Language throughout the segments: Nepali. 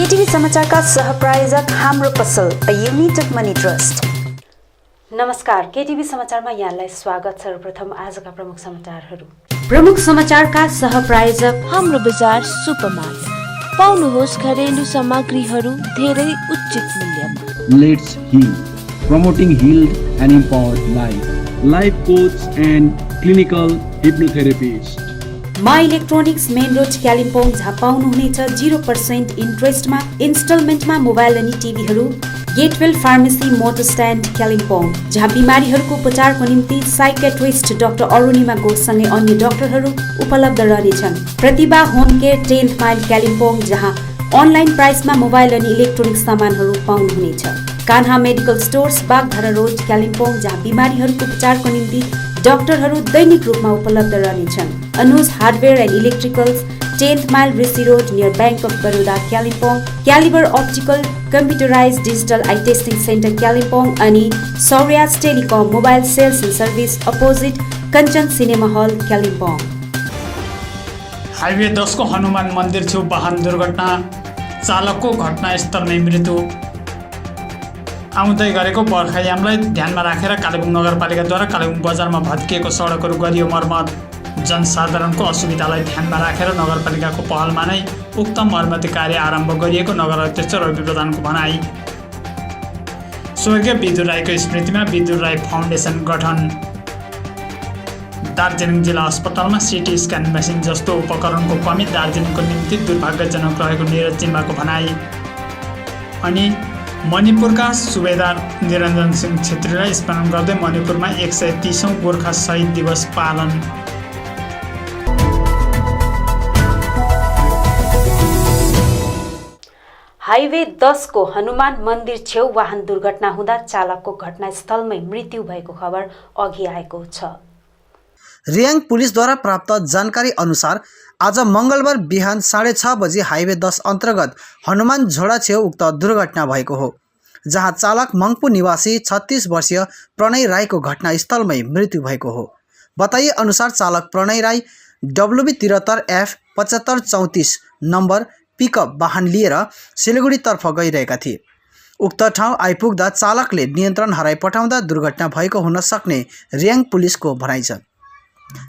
केटीभी समाचारका सहप्रायोजक हाम्रो पसल अ युनाइटेड मनी ट्रस्ट। नमस्कार, केटीभी समाचारमा यहाँलाई स्वागत। सर्वप्रथम आजका प्रमुख समाचारहरू। प्रमुख समाचारका सहप्रायोजक हाम्रो बजार सुपरमार्केट। पाउनुहोस् घरेलु सामग्रीहरू धेरै उचित मूल्यमा। Let's heal, promoting healed and empowered life coach and clinical hypnotherapist. मा इलेक्ट्रोनिक्स मेन रोड कालिम्पोङ, जहाँ पाउनुहुनेछ 0% इन्ट्रेस्टमा इन्स्टलमेन्टमा मोबाइल अनि टिभीहरू। Getwell pharmacy motor stand Kalimpong, जहाँ बिमारीहरूको उपचारको निम्ति साइकेट्रिस्ट डाक्टर अरुणिमा घोषसँगै अन्य डाक्टरहरू उपलब्ध रहनेछन्। Pratibha home care 10th mile Kalimpong, जहाँ अनलाइन प्राइसमा मोबाइल अनि इलेक्ट्रोनिक सामानहरू पाउनुहुनेछ। Kanha medical stores Bagdhara road Kalimpong, जहाँ बिमारीहरूको उपचारको निम्ति डाक्टरहरू दैनिक रूपमा उपलब्ध रहनेछन्। Anuj hardware and electricals 10th mile Rishi road near bank of Baroda Kalimpong. Caliber optical computerize digital eye testing centre Kalimpong अनि Sauryas telecom mobile sales and service opposite Kanchan cinema hall Kalimpong. Highway 10 को हनुमान मन्दिर छेउ वाहन दुर्घटना, चालकको घटनास्थलमै मृत्यु। आउँदै गरेको बर्खायामलाई ध्यानमा राखेर कालेबुङ नगरपालिकाद्वारा कालेबुङ बजारमा भत्किएको सडकहरू गरियो मर्मत। जनसाधारणको असुविधालाई ध्यानमा राखेर नगरपालिकाको पहलमा नै उक्त मर्मती कार्य आरम्भ गरिएको नगर अध्यक्ष रवि प्रधानको भनाई। स्वर्गीय विदुर राईको स्मृतिमा विदुर राई फाउन्डेसन गठन। दार्जिलिङ जिल्ला अस्पतालमा सिटी स्क्यान मेसिन जस्तो उपकरणको कमी दार्जिलिङको निम्ति दुर्भाग्यजनक रहेको निरज जिम्बाको भनाई। अनि मणिपुरका सुबेदार निरञ्जन सिंह छेत्रीलाई स्मरण गर्दै मणिपुरमा 130औं गोर्खा शहीद दिवस पालन। हाइवे 10 को हनुमान मन्दिर छेउ वाहन दुर्घटना हुँदा चालकको घटनास्थलमै मृत्यु भएको खबर अघि आएको छ। रियाङ पुलिसद्वारा प्राप्त जानकारी अनुसार आज मंगलबार बिहान 6:30 बजी हाइवे 10 अन्तर्गत हनुमान झोडा छेउ उक्त दुर्घटना भएको हो, जहाँ चालक मङ्पु निवासी 36 वर्षीय प्रणय राईको घटनास्थलमै मृत्यु भएको हो। बताइए अनुसार चालक Pranay Rai WB73F 7534 number pickup वाहन लिएर सिलगढीतर्फ गइरहेका थिए। उक्त ठाउँ आइपुग्दा चालकले नियन्त्रण हराई पठाउँदा दुर्घटना भएको हुन सक्ने रियाङ पुलिसको भनाइ छ।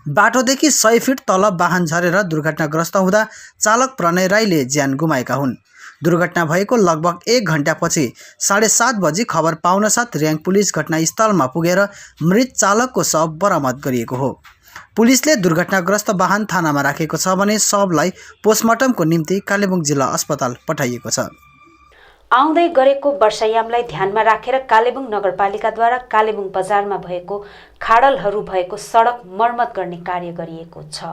बाटोदेखि 100 फिट तल वाहन झरेर दुर्घटनाग्रस्त हुँदा चालक प्रणय राईले ज्यान गुमाएका हुन्। दुर्घटना भएको लगभग 1 घण्टापछि 7:30 बजी खबर पाउनसाथ रियाङ पुलिस घटनास्थलमा पुगेर मृत चालकको शव बरामद गरिएको हो। पुलिसले दुर्घटनाग्रस्त वाहन थानामा राखेको छ भने शवलाई पोस्टमार्टमको निम्ति कालेबुङ जिल्ला अस्पताल पठाइएको छ। आउँदै गरेको वर्षायामलाई ध्यानमा राखेर कालेबुङ नगरपालिकाद्वारा कालेबुङ बजारमा भएको खाडलहरू भएको सडक मर्मत गर्ने कार्य गरिएको छ।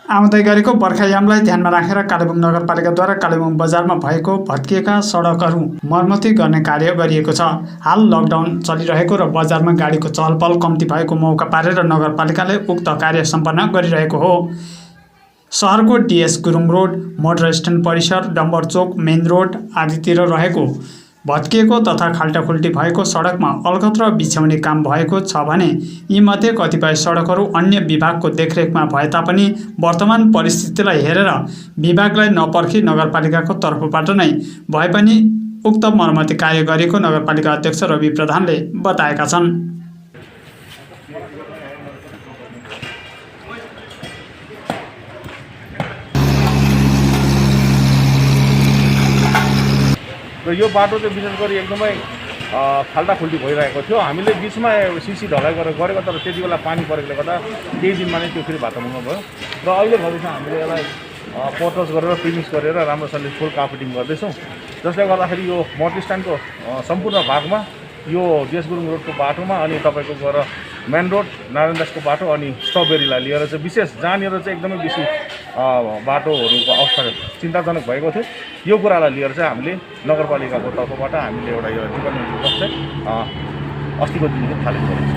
आउँदै गरेको बर्खायामलाई ध्यानमा राखेर कालेबुङ नगरपालिकाद्वारा कालेबुङ बजारमा भएको भत्किएका सडकहरू मर्मती गर्ने कार्य गरिएको छ। हाल लकडाउन चलिरहेको र बजारमा गाडीको चहलपहल कम्ती भएको मौका पारेर नगरपालिकाले उक्त कार्य सम्पन्न गरिरहेको हो। सहरको DS Gurung road, motor stand परिसर, डम्बर चोक, मेन रोड आदितिर रहेको भत्किएको तथा खाल्टाखुल्टी भएको सडकमा अलगत र बिछ्याउने काम भएको छ भने यीमध्ये कतिपय सडकहरू अन्य विभागको देखरेखमा भए तापनि वर्तमान परिस्थितिलाई हेरेर विभागलाई नपर्खी नगरपालिकाको तर्फबाट नै भए पनि उक्त मर्मती कार्य गरेको नगरपालिका अध्यक्ष रवि प्रधानले बताएका छन्। र यो बाटो चाहिँ विशेष गरी एकदमै खाल्टाखुल्टी भइरहेको थियो। हामीले बिचमा सिसी ढलाइ गरेको तर त्यति बेला पानी परेकोले गर्दा केही दिनमा नै त्यो फेरि भाटामुङ्गो भयो र अहिले घरि चाहिँ हामीले यसलाई पटस गरेर फिनिस गरेर राम्रोसँगले फुल कार्पेटिङ गर्दैछौँ, जसले गर्दाखेरि यो मोटर स्ट्यान्डको सम्पूर्ण भागमा यो DS गुरुङ रोडको बाटोमा अनि तपाईँको गएर मेन रोड नारायणदासको बाटो अनि स्ट्रबेरीलाई लिएर चाहिँ विशेष जहाँनिर चाहिँ एकदमै बेसी बाटोहरूको अवस्था चिन्ताजनक भएको थियो, यो कुरालाई लिएर चाहिँ हामीले नगरपालिकाको तर्फबाट हामीले एउटा यो डिपार्टमेन्टको बस चाहिँ अस्तिको दिन थालेको छ।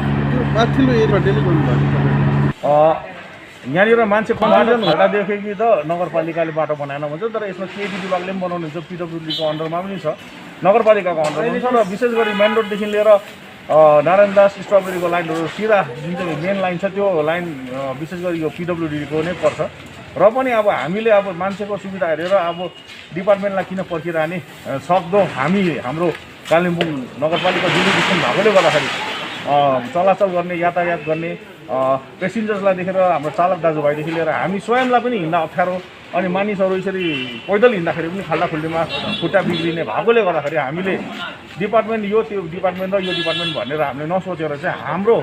यहाँनिर मान्छे कन्फ्युजन हुँदादेखि कि त नगरपालिकाले बाटो बनाएन भन्छ, तर यसमा केटी विभागले पनि बनाउनु हुन्छ, PWDको अन्डरमा पनि छ, नगरपालिकाको अन्डरमा पनि छ र विशेष गरी मेन रोडदेखि लिएर नारायणदास स्ट्रबेरीको लाइनहरू सिधा जुन चाहिँ मेन लाइन छ त्यो लाइन विशेष गरी यो PWDको नै पर्छ। र पनि अब हामीले अब मान्छेको सुविधा हेरेर अब डिपार्टमेन्टलाई किन पर्खिरहने, सक्दो हाम्रो कालिम्पोङ नगरपालिका जुरिडिक्सन भएकोले गर्दाखेरि चलाचल गर्ने, यातायात गर्ने पेसेन्जर्सलाई देखेर हाम्रो चालक दाजुभाइदेखि लिएर हामी स्वयंलाई पनि हिँड्न अप्ठ्यारो, अनि मानिसहरू यसरी पैदल हिँड्दाखेरि पनि खाल्डाखुल्डीमा खुट्टा बिग्रिने भएकोले गर्दाखेरि हामीले डिपार्टमेन्ट त्यो डिपार्टमेन्ट र यो डिपार्टमेन्ट भनेर हामीले नसोचेर चाहिँ हाम्रो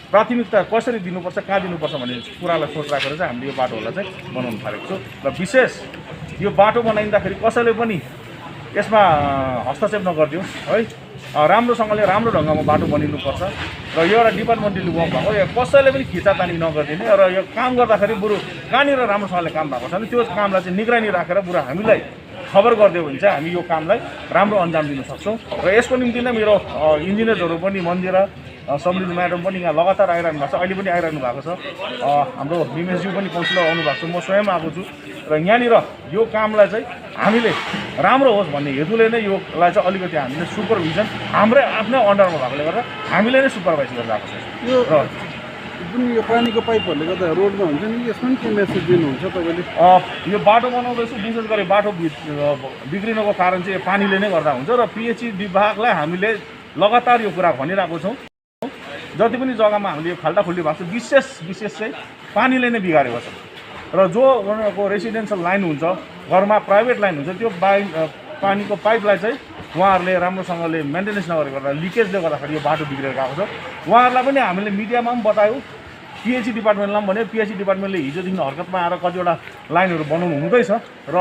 प्राथमिकता कसरी दिनुपर्छ, कहाँ दिनुपर्छ भन्ने कुरालाई सोच राखेर चाहिँ हामीले यो बाटोहरूलाई चाहिँ बनाउन थालेको छु। र विशेष यो बाटो बनाइँदाखेरि कसैले पनि यसमा हस्तक्षेप नगरिदियो है, राम्रोसँगले राम्रो ढङ्गमा बाटो बनिनुपर्छ र यो एउटा डिपार्टमेन्टली वर्क भएको, यो कसैले पनि खिचातानी नगरिदिने र यो काम गर्दाखेरि बरु कहाँनिर राम्रोसँगले काम भएको छ भने त्यो कामलाई चाहिँ निगरानी राखेर बरु हामीलाई खबर गरिदियो भने चाहिँ हामी यो कामलाई राम्रो अन्जाम दिन सक्छौँ। र यसको निम्ति नै मेरो इन्जिनियर्सहरू पनि मन्दिर समृद्धि म्याडम पनि यहाँ लगातार आइरहनु भएको छ, अहिले पनि आइरहनु भएको छ, हाम्रो बिमेशज्यू पनि काउन्सिलर आउनु भएको छ, म स्वयं आएको छु। र यहाँनिर यो कामलाई चाहिँ हामीले राम्रो होस् भन्ने हेतुले नै योलाई चाहिँ अलिकति हामीले सुपरभिजन हाम्रै आफ्नै अन्डरमा भएकोले गर्दा हामीले नै सुपरभाइज गरेर आएको छ। र जुन यो पानीको पाइपहरूले गर्दा रोडमा हुन्छ नि, यसमा के मेसेज दिनुहुन्छ तपाईँले? यो बाटो बनाउँदैछु, विशेष गरी बाटो बिग्रिनुको कारण चाहिँ पानीले नै गर्दा हुन्छ र पिएचई विभागलाई हामीले लगातार यो कुरा भनिरहेको छौँ। जति पनि जग्गामा हामीले यो खाल्डाखुल्डी भएको छ विशेष चाहिँ पानीले नै बिगारेको छ। र जो उनीहरूको रेसिडेन्सियल लाइन हुन्छ, घरमा प्राइभेट लाइन हुन्छ, त्यो पानीको पाइपलाई चाहिँ उहाँहरूले राम्रोसँगले मेन्टेनेन्स नगरेको गर्दा लिकेजले गर्दाखेरि यो बाटो बिग्रेर गएको छ। उहाँहरूलाई पनि हामीले मिडियामा पनि बतायौँ, पिएचई डिपार्टमेन्टलाई पनि भने पिएचई डिपार्टमेन्टले हिजोदेखि हरकतमा आएर कतिवटा लाइनहरू बनाउनु हुँदैछ र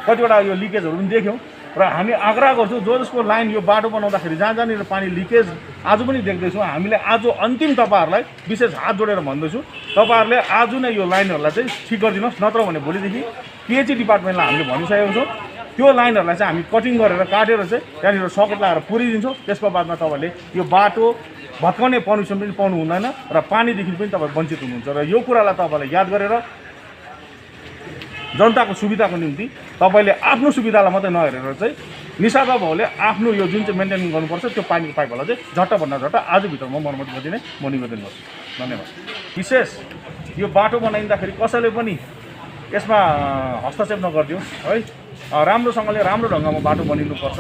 कतिवटा यो लिकेजहरू पनि देख्यौँ। र हामी आग्रह गर्छौँ जसको लाइन यो बाटो बनाउँदाखेरि जहाँनिर पानी लिकेज आज पनि देख्दैछौँ, हामीले आज अन्तिम तपाईँहरूलाई विशेष हात जोडेर भन्दैछु, तपाईँहरूले आज नै यो लाइनहरूलाई चाहिँ ठिक गरिदिनुहोस्, नत्र भने भोलिदेखि पिएचई डिपार्टमेन्टलाई हामीले भनिसकेको छौँ त्यो लाइनहरूलाई चाहिँ हामी कटिङ गरेर काटेर चाहिँ त्यहाँनिर सकेट लगाएर पुरिदिन्छौँ। त्यसको बादमा तपाईँहरूले यो बाटो भत्काउने पर्मिसन पनि पाउनु हुँदैन र पानीदेखि पनि तपाईँ वञ्चित हुनुहुन्छ। र यो कुरालाई तपाईँलाई याद गरेर जनताको सुविधाको निम्ति तपाईँले आफ्नो सुविधालाई मात्रै नहेरेर चाहिँ निसादा भाउले आफ्नो यो जुन चाहिँ मेन्टेन गर्नुपर्छ त्यो पानीको पाइपहरूलाई चाहिँ झट्टभन्दा झट्ट आजभित्रमा मर्मत गरिदिने म निवेदन गर्छु। धन्यवाद। विशेष यो बाटो बनाइँदाखेरि कसैले पनि यसमा हस्तक्षेप नगरिदियो है, राम्रोसँगले राम्रो ढङ्गमा बाटो बनिनुपर्छ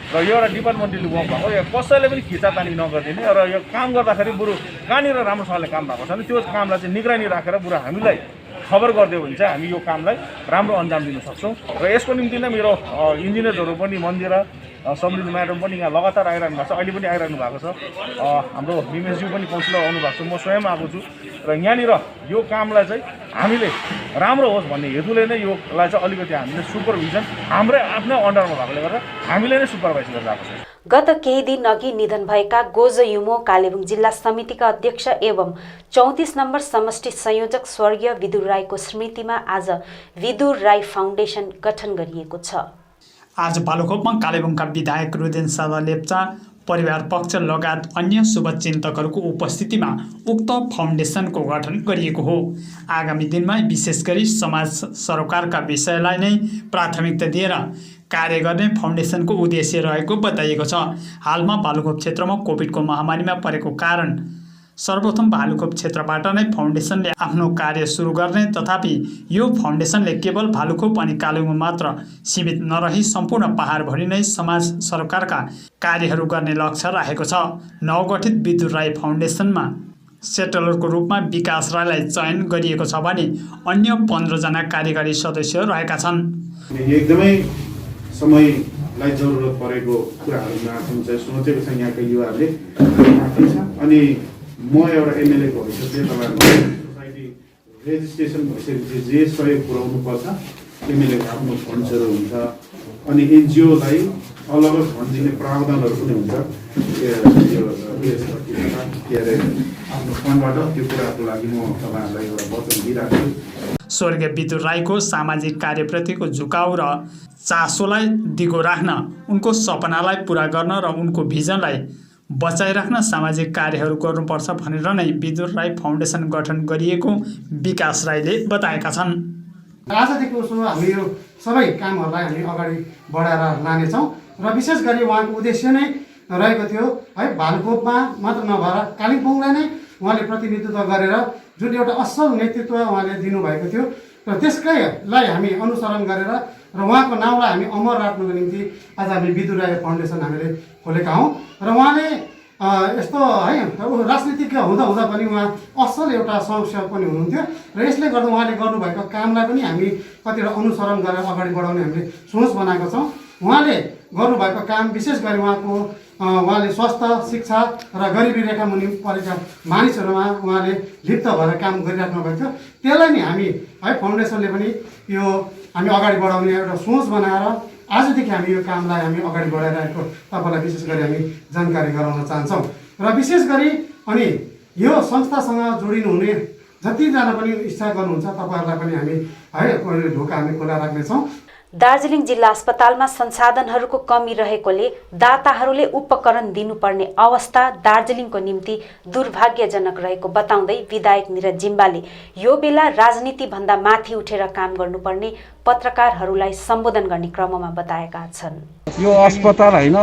र यो एउटा डिपार्टमेन्टली वर्क भएको, यो कसैले पनि खिचातानी नगरिदिने र यो काम गर्दाखेरि बरु कहाँनिर राम्रोसँगले काम भएको छ भने त्यो कामलाई चाहिँ निगरानी राखेर बरु हामीलाई खबर गरिदियो भने चाहिँ हामी यो कामलाई राम्रो अन्जाम दिन सक्छौँ। र यसको निम्ति नै मेरो इन्जिनियर्सहरू पनि मन्दिर समृद्धि म्याडम पनि यहाँ लगातार आइरहनु भएको छ, अहिले पनि आइरहनु भएको छ, हाम्रो बिमेशज्यू पनि काउन्सिलर आउनु भएको छ, म स्वयं आएको छु। र यहाँनिर यो कामलाई चाहिँ हामीले राम्रो होस् भन्ने हेतुले नै योलाई चाहिँ अलिकति हामीले सुपरभिजन हाम्रै आफ्नै अन्डरमा भएकोले गर्दा हामीले नै सुपरभाइज गरेर आएको छ। गत केही दिन अघि निधन भएका गोजयुमो कालेबुङ जिल्ला समितिका अध्यक्ष एवं 34 नम्बर समष्टि संयोजक स्वर्गीय विदुर राईको स्मृतिमा आज विदुर राई फाउन्डेसन गठन गरिएको छ। आज बालुखोपमा कालेबुङका विधायक रुदेन सादा लेप्चा परिवार पक्ष लगायत अन्य शुभचिन्तकहरूको उपस्थितिमा उक्त फाउन्डेसनको गठन गरिएको हो। आगामी दिनमा विशेष गरी समाज सरोकारका विषयलाई नै प्राथमिकता दिएर कार्य गर्ने फाउन्डेसनको उद्देश्य रहेको बताइएको छ। हालमा बालुखोप क्षेत्रमा कोभिडको महामारीमा परेको कारण सर्वप्रथम भालुखोप क्षेत्रबाट नै फाउन्डेसनले आफ्नो कार्य सुरु गर्ने, तथापि यो फाउन्डेसनले केवल भालुखोप अनि कालेबुङ मात्र सीमित नरही सम्पूर्ण पहाडभरि नै समाज सरोकारका कार्यहरू गर्ने लक्ष्य राखेको छ। नवगठित विदुर राई फाउन्डेसनमा सेटलरको रूपमा विकास राईलाई चयन गरिएको छ भने अन्य 15 जना कार्यकारी सदस्य रहेका छन्। एकदमै समयलाई जरुरत परेको कुराहरूमा जुन चाहिँ सोचेको छ यहाँका युवाहरूले अनि म एउटा एमएलए भइसकेँ, तपाईँहरूको सोसाइटी रेजिस्ट्रेसन भइसकेपछि जे सहयोग पुर्याउनु पर्छ एमएलएको आफ्नो फन्ड्सहरू हुन्छ अनि एनजिओलाई अलग अलग फन्ड दिने प्रावधानहरू पनि हुन्छ। के अरे आफ्नो फन्डबाट त्यो कुराको लागि म तपाईँहरूलाई एउटा वचन दिइरहेको छु। स्वर्गीय विदुर राईको सामाजिक कार्यप्रतिको झुकाउ र चासोलाई दिगो राख्न, उनको सपनालाई पुरा गर्न र उनको भिजनलाई बचाइराख्न सामाजिक कार्यहरू गर्नुपर्छ भनेर नै विदुर राई फाउन्डेसन गठन गरिएको विकास राईले बताएका छन्। आजदेखि उसो हामी यो सबै कामहरूलाई हामी अगाडि बढाएर लानेछौँ र विशेष गरी उहाँको उद्देश्य नै रहेको थियो है, भालुखोपमा मात्र नभएर कालिम्पोङलाई नै उहाँले प्रतिनिधित्व गरेर जुन एउटा असल नेतृत्व उहाँले दिनुभएको थियो र र त्यसकैलाई हामी अनुसरण गरेर र उहाँको नाउँलाई हामी अमर राख्नुको निम्ति आज हामी विदुराय फाउन्डेसन हामीले खोलेका हौँ र उहाँले यस्तो है राजनीतिज्ञ हुँदा हुँदा पनि उहाँ असल एउटा संस्थापक पनि हुनुहुन्थ्यो र यसले गर्दा उहाँले गर्नुभएको कामलाई पनि हामी कतिवटा अनुसरण गरेर अगाडि बढाउने हामीले सोच बनाएको छौँ। उहाँले गर्नुभएको काम विशेष गरी उहाँले स्वास्थ्य शिक्षा र गरिबी रेखा मुनि परेका मानिसहरूमा उहाँले लिप्त भएर काम गरिराख्नु भएको थियो। त्यसलाई नै हामी है फाउन्डेसनले पनि यो हामी अगाडि बढाउने एउटा सोच बनाएर आजदेखि हामी यो कामलाई हामी अगाडि बढाइरहेको तपाईँलाई विशेष गरी हामी जानकारी गराउन चाहन्छौँ। र विशेष गरी अनि यो संस्थासँग जोडिनुहुने जतिजना पनि इच्छा गर्नुहुन्छ तपाईँहरूलाई पनि हामी है ढोका हामी खुला राख्नेछौँ। दार्जिलिङ जिल्ला अस्पतालमा संसाधनहरूको कमी रहेकोले दाताहरूले उपकरण दिनुपर्ने अवस्था दार्जिलिङको निम्ति दुर्भाग्यजनक रहेको बताउँदै विधायक निरज जिम्बाले यो बेला राजनीतिभन्दा माथि उठेर काम गर्नुपर्ने पत्रकारहरूलाई सम्बोधन गर्ने क्रममा बताएका छन्। यो अस्पताल होइन,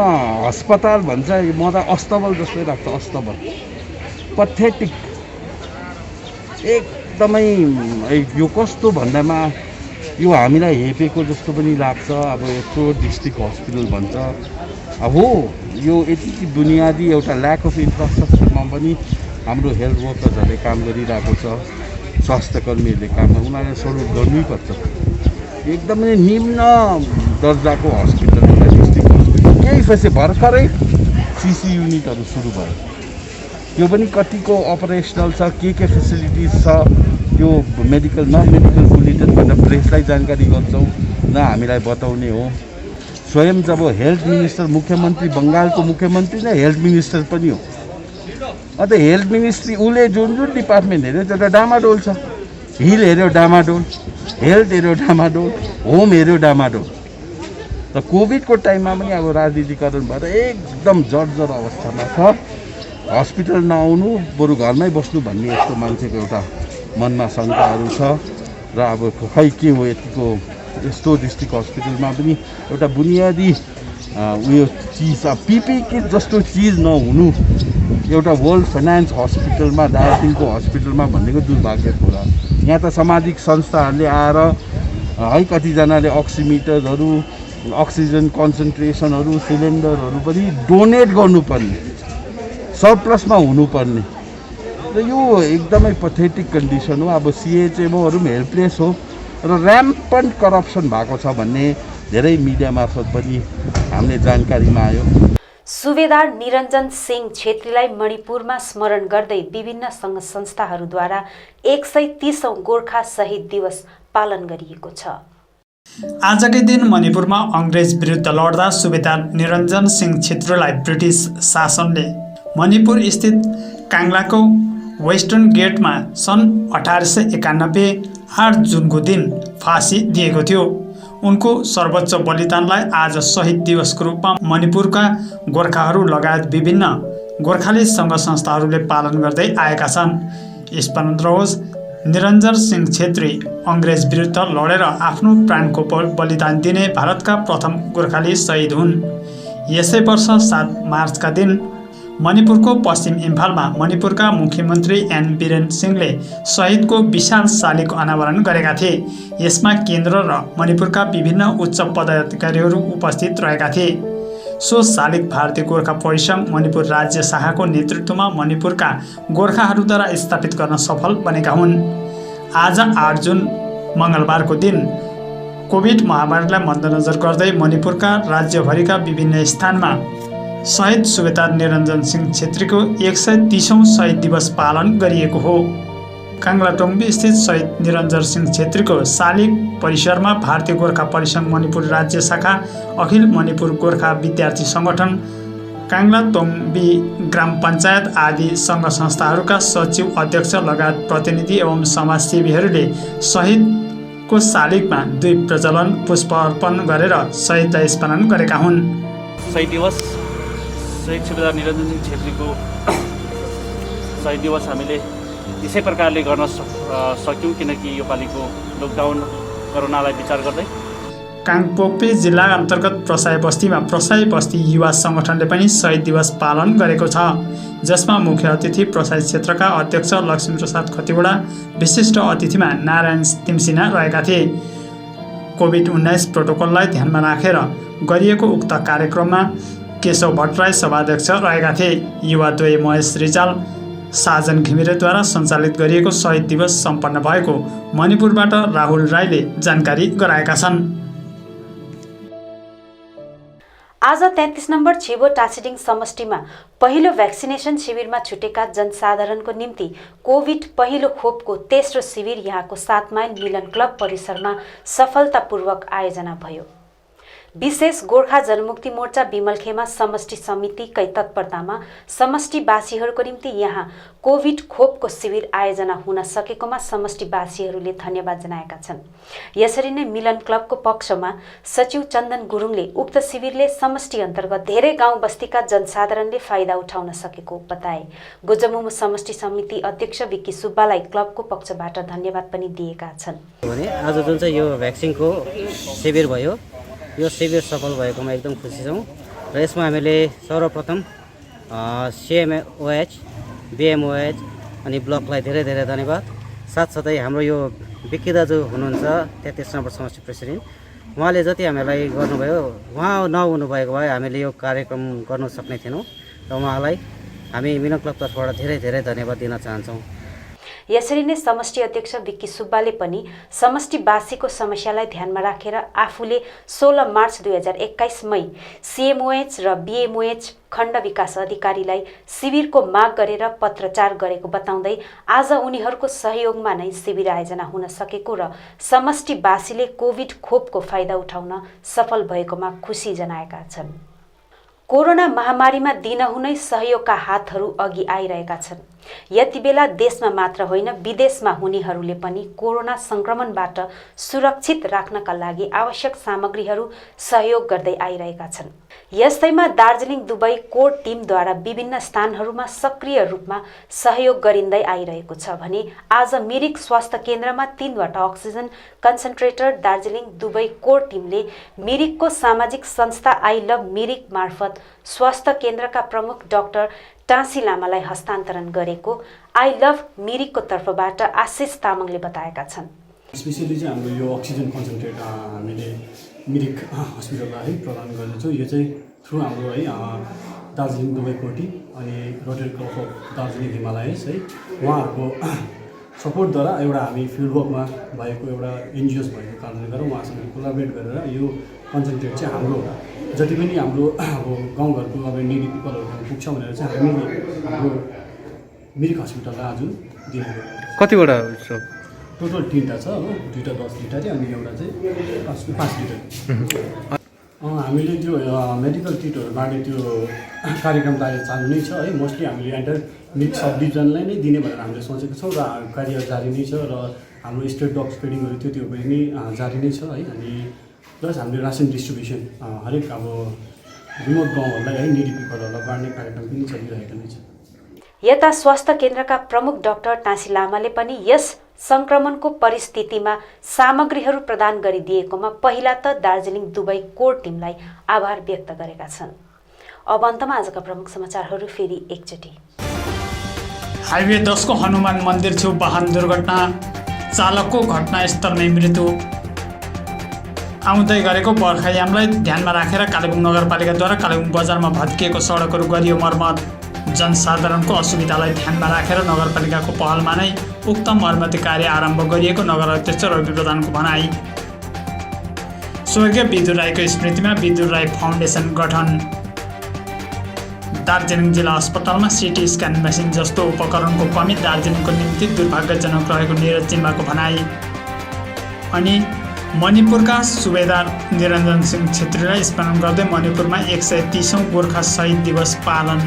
अस्पताल भन्छ म त अस्तबल जस्तै लाग्छ। अस्तबल पथेटिक एकदमै। यो कस्तो भन्दामा यो हामीलाई हेपेको जस्तो पनि लाग्छ। अब यत्रो डिस्ट्रिक्ट हस्पिटल भन्छ, अब हो यो यति बुनियादी एउटा ल्याक अफ इन्फ्रास्ट्रक्चरमा पनि हाम्रो हेल्थ वर्कर्सहरूले काम गरिरहेको छ, स्वास्थ्यकर्मीहरूले काम उनीहरूले सल्युट गर्नैपर्छ। एकदमै निम्न दर्जाको हस्पिटल एउटा डिस्ट्रिक्ट हस्पिटल केही पछि भर्खरै सिसी युनिटहरू सुरु भयो। यो पनि कतिको अपरेसनल छ, के फेसिलिटिज छ यो मेडिकल नन मेडिकल बुलेटिनबाट प्रेसलाई जानकारी गर्छौँ न हामीलाई बताउने हो। स्वयं जब हेल्थ मिनिस्टर मुख्यमन्त्री बङ्गालको मुख्यमन्त्री नै हेल्थ मिनिस्टर पनि हो। अन्त हेल्थ मिनिस्ट्री उसले जुन डिपार्टमेन्ट हेऱ्यो त्यो त डामाडोल छ। हिल हेऱ्यो डामाडोल, हेल्थ हेऱ्यो डामाडोल, होम हेऱ्यो डामाडोल। र कोभिडको टाइममा पनि अब राजनीतिकरण भएर एकदम जर्जर अवस्थामा छ। हस्पिटल नआउनु बरु घरमै बस्नु भन्ने यस्तो मान्छेको एउटा मनमा शङ्काहरू छ। र अब खै के हो यस्तो डिस्ट्रिक्ट हस्पिटलमा पनि एउटा बुनियादी उयो चिज पिपी किट जस्तो चिज नहुनु एउटा वर्ल्ड फाइनेन्स हस्पिटलमा दार्जिलिङको हस्पिटलमा भन्नेको दुर्भाग्यको कुरा। यहाँ त सामाजिक संस्थाहरूले आएर है कतिजनाले अक्सिमिटरहरू, अक्सिजन कन्सन्ट्रेसनहरू, सिलिन्डरहरू पनि डोनेट गर्नुपर्ने, सरप्लसमा हुनुपर्ने। र यो एकदमै पथेटिक कन्डिसन हो। अब सिएचएमओहरू पनि हेल्पलेस हो र ऱ्याम्पन्ट करप्सन भएको छ भन्ने धेरै मिडिया मार्फत पनि हामीले जानकारीमा आयो। सुबेदार निरञ्जन सिंह छेत्रीलाई मणिपुरमा स्मरण गर्दै विभिन्न सङ्घ संस्थाहरूद्वारा 130औं गोर्खा शहीद दिवस पालन गरिएको छ। आजकै दिन मणिपुरमा अङ्ग्रेज विरुद्ध लड्दा सुबेदार निरञ्जन सिंह छेत्रीलाई ब्रिटिस शासनले मणिपुर स्थित काङ्लाको वेस्टर्न गेटमा सन् 1891 8 जुनको दिन फाँसी दिएको थियो। उनको सर्वोच्च बलिदानलाई आज शहीद दिवसको रूपमा मणिपुरका गोर्खाहरू लगायत विभिन्न गोर्खाली सङ्घ संस्थाहरूले पालन गर्दै आएका छन्। स्मरण रहोस्, निरञ्जन सिंह छेत्री अङ्ग्रेज विरुद्ध लडेर आफ्नो प्राणको बलिदान दिने भारतका प्रथम गोर्खाली शहीद हुन्। यसै वर्ष 7 मार्चका दिन मणिपुरको पश्चिम इम्फालमा मणिपुरका मुख्यमन्त्री एन बिरेन सिंहले शहीदको विशाल शालिग अनावरण गरेका थिए। यसमा केन्द्र र मणिपुरका विभिन्न उच्च पदाधिकारीहरू उपस्थित रहेका थिए। सो शालिग भारतीय गोर्खा परिसङ्घ मणिपुर राज्य शाखाको नेतृत्वमा मणिपुरका गोर्खाहरूद्वारा स्थापित गर्न सफल बनेका हुन्। आज 8 जुन मङ्गलबारको दिन कोभिड महामारीलाई मध्यनजर गर्दै मणिपुरका राज्यभरिका विभिन्न स्थानमा शहीद सुबेदार निरञ्जन सिंह छेत्रीको 130औं शहीद दिवस पालन गरिएको हो। काङ्लाटोङ्बी स्थित शहीद निरञ्जन सिंह छेत्रीको शालिग परिसरमा भारतीय गोर्खा परिसङ्घ मणिपुर राज्य शाखा, अखिल मणिपुर गोर्खा विद्यार्थी सङ्गठन, काङ्लाटोङ्बी ग्राम पञ्चायत आदि सङ्घ संस्थाहरूका सचिव, अध्यक्ष लगायत प्रतिनिधि एवं समाजसेवीहरूले शहीदको शालिगमा 2 प्रज्वलन पुष्प अर्पण गरेर शहीदलाई स्मरण गरेका हुन्। शहीद दिवस शहीद सुबेदार निरञ्जन सिंह छेत्रीको शहीद दिवस हामीले यसै प्रकारले गर्न सक्यौँ किनकि योपालिको लकडाउन कोरोनालाई विचार गर्दै काङपोक्पी जिल्ला अन्तर्गत प्रसाई बस्तीमा प्रसाई बस्ती युवा सङ्गठनले पनि शहीद दिवस पालन गरेको छ, जसमा मुख्य अतिथि प्रसाई क्षेत्रका अध्यक्ष लक्ष्मीप्रसाद खतिवडा, विशिष्ट अतिथिमा नारायण तिमसिना रहेका थिए। कोभिड-19 प्रोटोकललाई ध्यानमा राखेर गरिएको उक्त कार्यक्रममा केशव भट्टराई सभाध्यक्ष रहेका थिए। युवाद्वय महेश रिजाल, साजन घिमिरेद्वारा सञ्चालित गरिएको शहीद दिवस सम्पन्न भएको मणिपुरबाट राहुल राईले जानकारी गराएका छन्। आज 33 नम्बर छिबो टासिडिङ समष्टिमा पहिलो भ्याक्सिनेसन शिविरमा छुटेका जनसाधारणको निम्ति कोभिड पहिलो खोपको तेस्रो शिविर यहाँको 7 माइल मिलन क्लब परिसरमा सफलतापूर्वक आयोजना भयो। विशेष गोर्खा जनमुक्ति मोर्चा बिमलखेमा समष्टि समितिकै तत्परतामा समष्टिवासीहरूको निम्ति यहाँ कोभिड खोपको शिविर आयोजना हुन सकेकोमा समष्टिवासीहरूले धन्यवाद जनाएका छन्। यसरी नै मिलन क्लबको पक्षमा सचिव चन्दन गुरुङले उक्त शिविरले समष्टि अन्तर्गत धेरै गाउँ बस्तीका जनसाधारणले फाइदा उठाउन सकेको बताए। गोजमुमो समष्टि समिति अध्यक्ष विक्की सुब्बालाई क्लबको पक्षबाट धन्यवाद पनि दिएका छन्। आज जुन चाहिँ यो भ्याक्सिनको शिविर भयो, यो शिविर सफल भएकोमा एकदम खुसी छौँ र यसमा हामीले सर्वप्रथम CMOH, BMOH अनि ब्लकलाई धेरै धेरै धन्यवाद। साथसाथै हाम्रो यो विक्की दाजु हुनुहुन्छ 33 नम्बर समष्टि प्रेसिडेन्ट, उहाँले जति हामीलाई गर्नुभयो, उहाँ नहुनु भएको भए हामीले यो कार्यक्रम गर्न सक्ने थिएनौँ र उहाँलाई हामी मिलन क्लब तर्फबाट धेरै धेरै धन्यवाद दिन चाहन्छौँ। यसरी नै समष्टि अध्यक्ष विक्की सुब्बाले पनि समष्टिवासीको समस्यालाई ध्यानमा राखेर आफूले 16 मार्च 2021 मै CMOH र BMOH खण्ड विकास अधिकारीलाई शिविरको माग गरेर पत्रचार गरेको बताउँदै आज उनीहरूको सहयोगमा नै शिविर आयोजना हुन सकेको र समष्टिवासीले कोभिड खोपको फाइदा उठाउन सफल भएकोमा खुसी जनाएका छन्। कोरोना महामारीमा दिनहुनै सहयोगका हातहरू अघि आइरहेका छन्। यति बेला देशमा मात्र होइन विदेशमा हुनेहरूले पनि कोरोना संक्रमणबाट सुरक्षित राख्नका लागि आवश्यक सामग्रीहरू सहयोग गर्दै आइरहेका छन्। यस्तैमा दार्जिलिङ दुबई कोर टिमद्वारा विभिन्न स्थानहरूमा सक्रिय रूपमा सहयोग गरिँदै आइरहेको छ भने आज मिरिक स्वास्थ्य केन्द्रमा 3वटा oxygen concentrator Darjeeling Dubai core टिमले मिरिकको सामाजिक संस्था आई लभ मिरिक मार्फत स्वास्थ्य केन्द्रका प्रमुख डाक्टर टाँसी लामालाई हस्तान्तरण गरेको आई लभ मिरिकको तर्फबाट आशिष तामाङले बताएका छन्। स्पेसियली चाहिँ हाम्रो यो अक्सिजन कन्सन्ट्रेट हामीले मिरिक हस्पिटललाई प्रदान गर्नेछौँ। यो चाहिँ थ्रु हाम्रो दार्जिलिङ दुबई कोटी अनि rotary club of Darjeeling Himalayas उहाँहरूको सपोर्टद्वारा एउटा हामी फिल्डवर्कमा भएको एउटा एनजिओस भएको कारणले गर्दा उहाँसँग कोलाबरेट गरेर यो कन्सन्ट्रेट चाहिँ हाम्रो जति पनि हाम्रो अब गाउँघरको अब निडी पिपलहरू पुग्छ भनेर चाहिँ हामीले हाम्रो मिरिक हस्पिटललाई आज दिने गर्छौँ। कतिवटा टोटल 3टा छ हो, 2टा 10 लिटर अनि एउटा चाहिँ 5 लिटर। हामीले त्यो मेडिकल किटहरू बाँड्ने त्यो कार्यक्रम त अहिले चालु नै छ है। मोस्टली हामीले एन्टर मिरिक सब डिभिजनलाई नै दिने भनेर हामीले सोचेको छौँ र कार्य जारी नै छ र हाम्रो स्टेट डग स्पेडिङहरू त्यो पनि जारी नै छ है। अनि प्लस हामीले रासन डिस्ट्रिब्युसन हरेक अब रिमोट गाउँहरूलाई है निडी पिपलहरूलाई बाँड्ने कार्यक्रम पनि चलिरहेको नै छ। यता स्वास्थ्य केन्द्रका प्रमुख डाक्टर टाँसी लामाले पनि यस संक्रमणको परिस्थितिमा सामग्रीहरू प्रदान गरिदिएकोमा पहिला त दार्जिलिङ दुबई कोर टिमलाई आभार व्यक्त गरेका छन्। अब अन्तमा आजका प्रमुख समाचारहरू फेरि एकचोटि। हाइवे 10 को हनुमान मन्दिर छेउ वाहन दुर्घटना, चालकको घटनास्थलमै मृत्यु। आउँदै गरेको बर्खायामलाई ध्यानमा राखेर कालेबुङ नगरपालिकाद्वारा कालेबुङ बजारमा भत्किएको सडकहरू गरियो मर्मत। जनसाधारणको असुविधालाई ध्यानमा राखेर नगरपालिकाको पहलमा नै उक्त मर्मती कार्य आरम्भ गरिएको नगर अध्यक्ष रवि प्रधानको भनाई। स्वर्गीय विदुर राईको स्मृतिमा विदुर राई फाउन्डेसन गठन। दार्जिलिङ जिल्ला अस्पतालमा सिटी स्क्यान मेसिन जस्तो उपकरणको कमी दार्जिलिङको निम्ति दुर्भाग्यजनक रहेको नीरज जिम्बाको भनाई। अनि मणिपुरका सुबेदार निरञ्जन सिंह छेत्रीलाई स्मरण गर्दै मणिपुरमा 130औं गोर्खा शहीद दिवस पालन।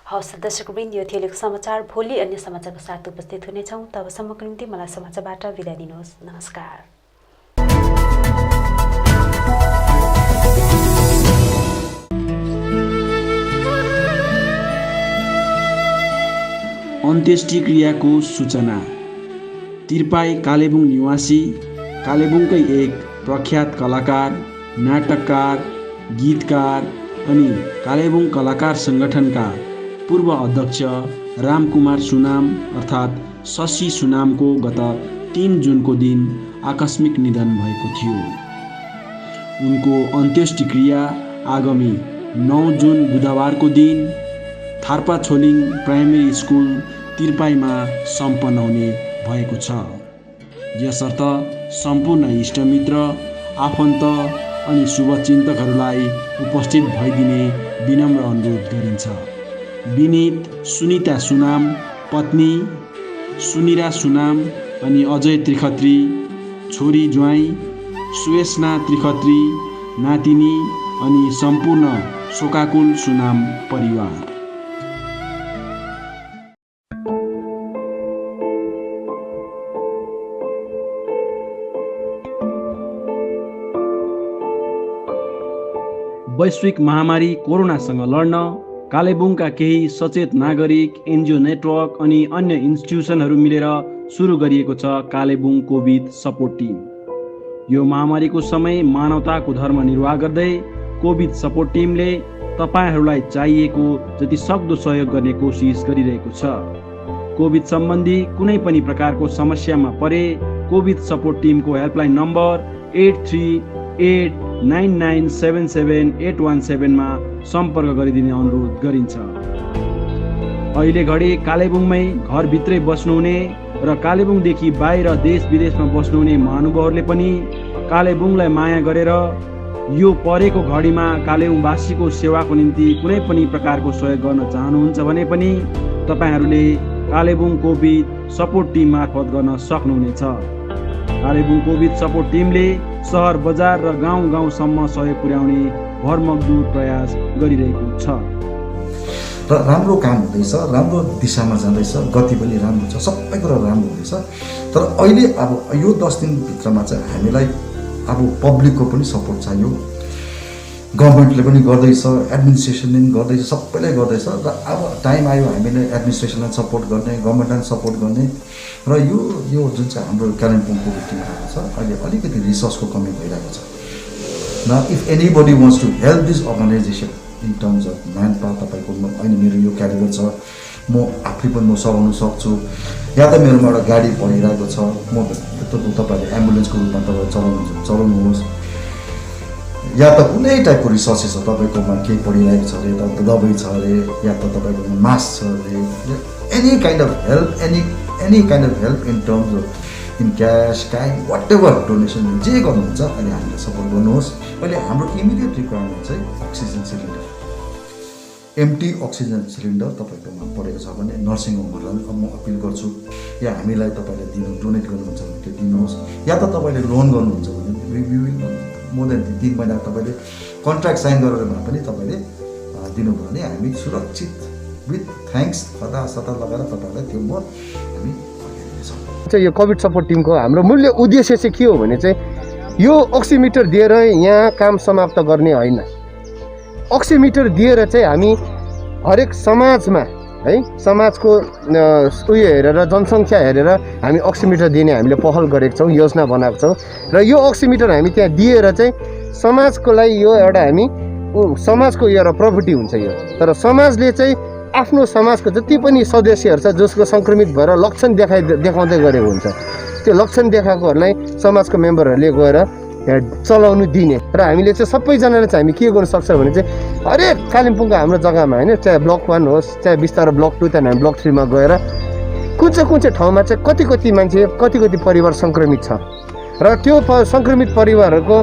हवस् दर्शकवृन्द, यो थियो समाचार। भोलि अन्य समाचारको साथ उपस्थित हुनेछौँ। तबसम्मको निम्ति मलाई समाचारबाट बिदा दिनुहोस्। नमस्कार। अन्त्येष्टि क्रियाको सूचना। तिर्पाई कालेबुङ निवासी, कालेबुङकै एक प्रख्यात कलाकार, नाटककार, गीतकार अनि कालेबुङ कलाकार सङ्गठनका पूर्व अध्यक्ष रामकुमार सुनाम अर्थात् शशि सुनामको गत 3 जुनको दिन आकस्मिक निधन भएको थियो। उनको अन्त्येष्टिक्रिया आगामी 9 जुन बुधबारको दिन थार्पाछोलिङ प्राइमेरी स्कुल तिर्पाईमा सम्पन्न हुने भएको छ। यसर्थ सम्पूर्ण इष्टमित्र, आफन्त अनि शुभचिन्तकहरूलाई उपस्थित भइदिने विनम्र अनुरोध गरिन्छ। विनीत सुनिता सुनाम, पत्नी सुनिरा सुनाम अनि अजय त्रिखत्री, छोरी ज्वाइँ सुवेशना त्रिखत्री, नातिनी अनि सम्पूर्ण शोकाकुल सुनाम परिवार। वैश्विक महामारी कोरोनासँग लड्न कालेबुङका केही सचेत नागरिक, एनजिओ नेटवर्क अनि अन्य इन्स्टिट्युसनहरू मिलेर सुरु गरिएको छ कालेबुङ कोभिड सपोर्ट टिम। यो महामारीको समय मानवताको धर्म निर्वाह गर्दै कोभिड सपोर्ट टिमले तपाईहरूलाई चाहिएको जति सक्दो सहयोग गर्ने कोसिस गरिरहेको छ। कोभिड सम्बन्धी कुनै पनि प्रकारको समस्यामा परे कोभिड सपोर्ट टिमको हेल्पलाइन नम्बर 8389977817 मा सम्पर्क गरिदिने अनुरोध गरिन्छ। अहिले घडी कालेबुङमै घरभित्रै बस्नुहुने र कालेबुङदेखि बाहिर देश विदेशमा बस्नुहुने महानुभावहरूले पनि कालेबुङलाई माया गरेर यो परेको घडीमा कालेबुङवासीको सेवाको निम्ति कुनै पनि प्रकारको सहयोग गर्न चाहनुहुन्छ भने पनि तपाईँहरूले कालेबुङ कोभिड सपोर्ट टिम मार्फत गर्न सक्नुहुनेछ। कालेबुङ कोभिड सपोर्ट टिमले सहर बजार र गाउँ-गाउँसम्म सहयोग पुर्याउने भरमग्दुर प्रयास गरिरहेको छ र राम्रो काम हुँदैछ, राम्रो दिशामा जाँदैछ, गति पनि राम्रो छ, सबै कुरा राम्रो हुँदैछ। तर अहिले अब यो 10 दिनभित्रमा चाहिँ हामीलाई अब पब्लिकको पनि सपोर्ट चाहियो। गभर्मेन्टले पनि गर्दैछ, एडमिनिस्ट्रेसनले पनि गर्दैछ, सबैले गर्दैछ र अब टाइम आयो हामीले एडमिनिस्ट्रेसनलाई सपोर्ट गर्ने, गभर्मेन्टलाई सपोर्ट गर्ने र यो जुन चाहिँ हाम्रो कालिम्पोङ कोभिड टिम आएको छ अहिले अलिकति रिसोर्सको कमी भइरहेको छ। न if anybody wants to help this organisation in terms of man power, तपाईँको अहिले मेरो यो क्यारियर छ, म आफै पनि म सघाउनु सक्छु, या त मेरोमा एउटा गाडी भइरहेको छ, म तपाईँहरूले एम्बुलेन्सको रूपमा तपाईँ चलाउनुहोस्, या त कुनै टाइपको रिसोर्सेस छ तपाईँकोमा, केही पढिरहेको छ अरे, दबाई छ अरे, या त तपाईँकोमा मास्क छ अरे, any kind of help in terms of in cash, kind whatever donation जे गर्नुहुन्छ अहिले हामीलाई सपोर्ट गर्नुहोस्। अहिले हाम्रो इमिडिएट रिक्वायरमेन्ट चाहिँ oxygen cylinder, empty oxygen cylinder तपाईँकोमा परेको छ भने नर्सिङ होमहरूलाई म अपिल गर्छु, या हामीलाई तपाईँले डोनेट गर्नुहुन्छ भने त्यो दिनुहोस्, या त तपाईँले लोन गर्नुहुन्छ भने मोर देन 3 महिना तपाईँले कन्ट्र्याक्ट साइन गरेर भए पनि तपाईँले दिनुभयो भने हामी सुरक्षित विथ थ्याङ्क्स सता लगाएर तपाईँलाई त्यो म हामी चाहिँ यो कोभिड सपोर्ट टिमको हाम्रो मूल्य उद्देश्य चाहिँ के हो भने चाहिँ यो अक्सिमिटर दिएर यहाँ काम समाप्त गर्ने होइन। अक्सिमिटर दिएर चाहिँ हामी हरेक समाजमा है समाजको उयो हेरेर जनसङ्ख्या हेरेर हामी अक्सिमिटर दिने हामीले पहल गरेको छौँ, योजना बनाएको छौँ र यो अक्सिमिटर हामी त्यहाँ दिएर चाहिँ समाजको लागि यो एउटा हामी समाजको एउटा प्रपर्टी हुन्छ यो। तर समाजले चाहिँ आफ्नो समाजको जति पनि सदस्यहरू छ जसको सङ्क्रमित भएर लक्षण देखाउँदै गरेको हुन्छ, त्यो लक्षण देखाएकोहरूलाई समाजको मेम्बरहरूले गएर चलाउनु दिने र हामीले चाहिँ सबैजनाले चाहिँ हामी के गर्न सक्छ भने चाहिँ हरेक कालिम्पोङको हाम्रो जग्गामा होइन, चाहे ब्लक 1 होस्, चाहे बिस्तारै ब्लक 2 त्यहाँदेखि हामी ब्लक 3 मा गएर कुन चाहिँ ठाउँमा चाहिँ कति मान्छे कति परिवार सङ्क्रमित छ र त्यो सङ्क्रमित परिवारहरूको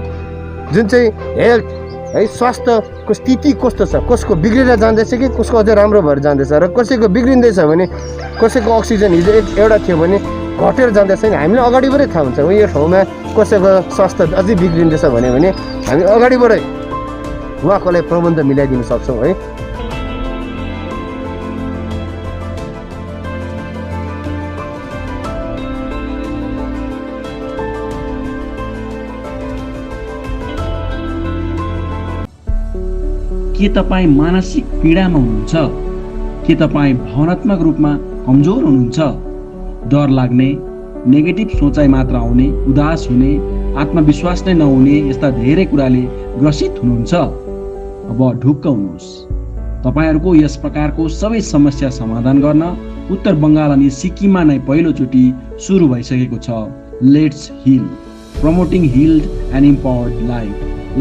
जुन चाहिँ हेल्थ है स्वास्थ्यको स्थिति कस्तो छ, कसको बिग्रेर जाँदैछ कि कसको अझै राम्रो भएर जाँदैछ, र कसैको बिग्रिँदैछ भने कसैको अक्सिजन हिजो एउटा थियो भने घटेर जाँदैछ नि हामीलाई अगाडिबाटै थाहा हुन्छ। यो ठाउँमा कसैको स्वास्थ्य अझै बिग्रिँदैछ भने हामी अगाडिबाटै उहाँको लागि प्रबन्ध मिलाइदिन सक्छौँ है। के तपाईँ मानसिक पीडामा हुनुहुन्छ? के तपाईँ भावनात्मक रूपमा कमजोर हुनुहुन्छ? डर लाग्ने, नेगेटिभ सोचाइ मात्र आउने, उदास हुने, आत्मविश्वास नै नहुने यस्ता धेरै कुराले ग्रसित हुनुहुन्छ। अब ढुक्क हुनुहोस्। तपाईहरूको यस प्रकारको सबै समस्या समाधान गर्न उत्तर बङ्गाल अनि सिक्किममा नै पहिलोचोटि सुरु भइसकेको छ let's heal, promoting healed and empowered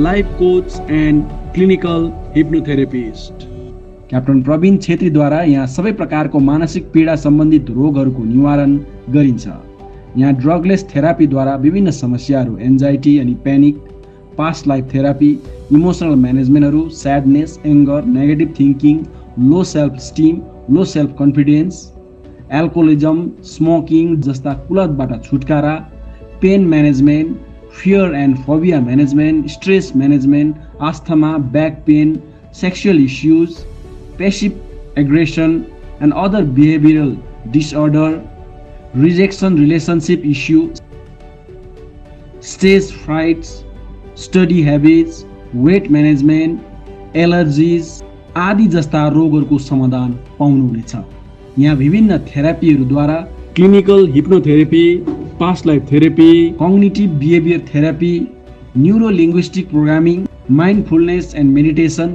life coach and clinical hypnotherapist captain Praveen छेत्रीद्वारा यहाँ सबै प्रकारको मानसिक पीडा सम्बन्धित रोगहरूको निवारण गरिन्छ। यहाँ ड्रगलेस थेरापीद्वारा विभिन्न समस्याहरू एन्जाइटी अनि panic, past life therapy, emotional म्यानेजमेन्टहरू, sadness, anger, negative thinking, low self esteem, low self confidence, alcoholism, smoking जस्ता कुलतबाट छुटकारा, pain management, fear and phobia management, stress management, asthma, back pain, sexual issues, passive aggression and other behavioral disorder, rejection relationship issues, stage frights, study habits, weight management, allergies आदि जस्ता रोगहरूको समाधान पाउनुहुनेछ। यहाँ विभिन्न थेरापीहरूद्वारा clinical hypnotherapy, past life therapy, cognitive behaviour therapy, neuro linguistic programming, mindfulness and meditation,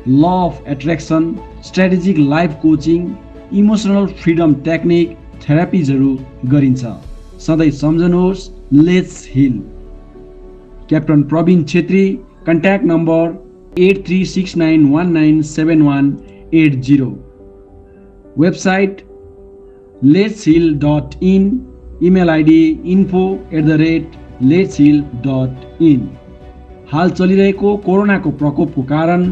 law of attraction, strategic life coaching, emotional freedom technique थेरापिजहरू गरिन्छ। सधैँ सम्झनुहोस् let's heal. Captain Praveen Chhetri, contact number 8369197180, website letsheal.in, email ID info@letsheal.in। हाल चलिरहेको कोरोनाको प्रकोपको कारण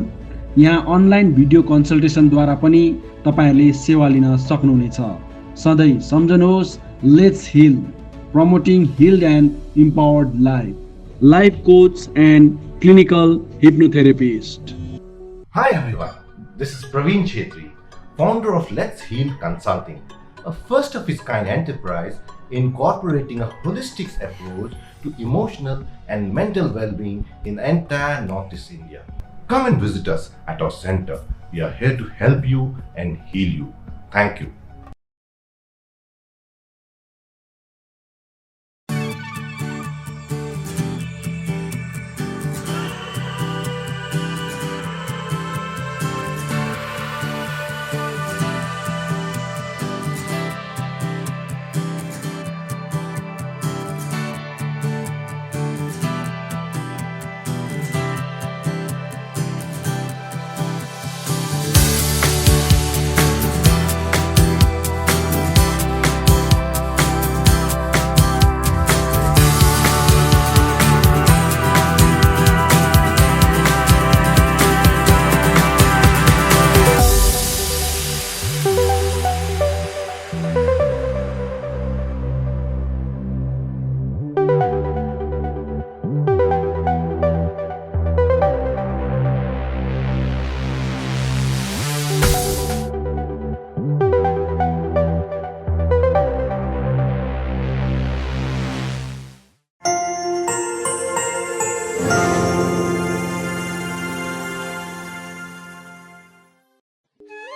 यहाँ अनलाइन भिडियो कन्सल्टेसनद्वारा पनि तपाईहरूले सेवा लिन सक्नुहुनेछ। सधैँ सम्झनुहोस् let's heal, promoting healed and empowered life coach and clinical hypnotherapist. Hi everyone, this is Praveen Chetri, founder of Let's Heal Consulting, a first of its kind enterprise incorporating a holistic approach to emotional and mental well-being in the entire Northeast India. Come and visit us at our center. We are here to help you and heal you. Thank you.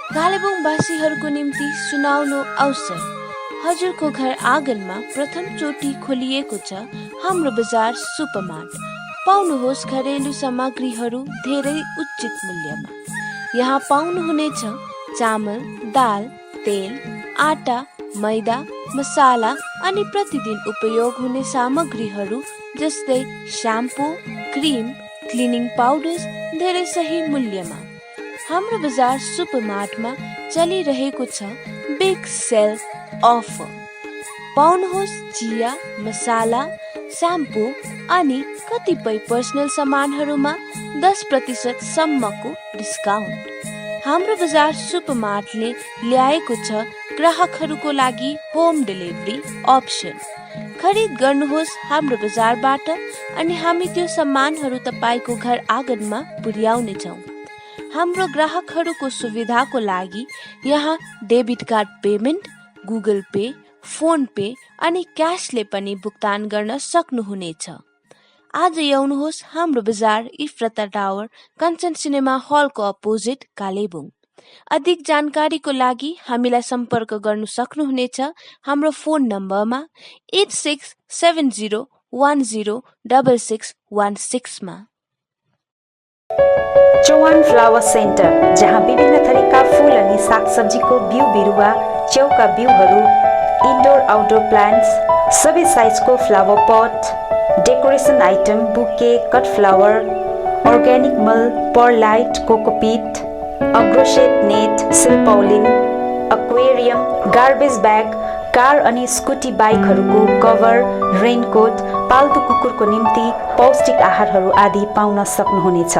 कालेबुङवासीहरूको निम्ति सुनाउलो अवसर। हजुरको घर आँगनमा प्रथम चोटि खोलिएको छ हाम्रो बजार सुपरमार्ट। पाउनुहोस् घरेलु सामग्रीहरू धेरै उचित मूल्यमा। यहाँ पाउनुहुनेछ चामल, दाल, तेल, आटा, मैदा, मसाला अनि प्रतिदिन उपयोग हुने सामग्रीहरू जस्तै स्याम्पू, क्रिम, क्लिनिङ पाउडर्स धेरै सही मूल्यमा। हाम्रो बजार सुपरमार्टमा चलिरहेको छ बिग सेल अफर। पाउनुहोस् चिया, मसाला, स्याम्पू अनि कतिपय पर्सनल सामानहरूमा 10% सम्मको डिस्काउन्ट। हाम्रो बजार सुपरमार्टले ल्याएको छ ग्राहकहरूको लागि होम डेलिभरी अप्सन। खरिद गर्नुहोस् हाम्रो बजारबाट अनि हामी त्यो सामानहरू तपाईँको घर आँगनमा पुर्याउनेछौँ। हाम्रो ग्राहकहरूको सुविधाको लागि यहाँ debit card payment, Google pay, phone pay अनि क्यासले पनि भुक्तान गर्न सक्नुहुनेछ। आज आउनुहोस् हाम्रो बजार इफ्रता टावर, कञ्चन सिनेमा हलको अपोजिट कालेबुङ। अधिक जानकारीको लागि हामीलाई सम्पर्क गर्नु सक्नुहुनेछ हाम्रो फोन नम्बरमा 8670106616 मा। चौहान फ्लावर सेन्टर, जहाँ विभिन्न थरीका फूल अनि सागसब्जीको बिउ बिरुवा, च्याउका बिउहरू, इन्डोर आउटडोर प्लान्ट्स, सबै साइजको flower pot, decoration item, bouquet, cut flower, organic मल, perlite, cocopeat, agroset net, Silpaulin, aquarium, garbage bag, car अनि स्कुटी बाइकहरूको कभर, रेनकोट, पाल्तु कुकुरको निम्ति पौष्टिक आहारहरू आदि पाउन सक्नुहुनेछ।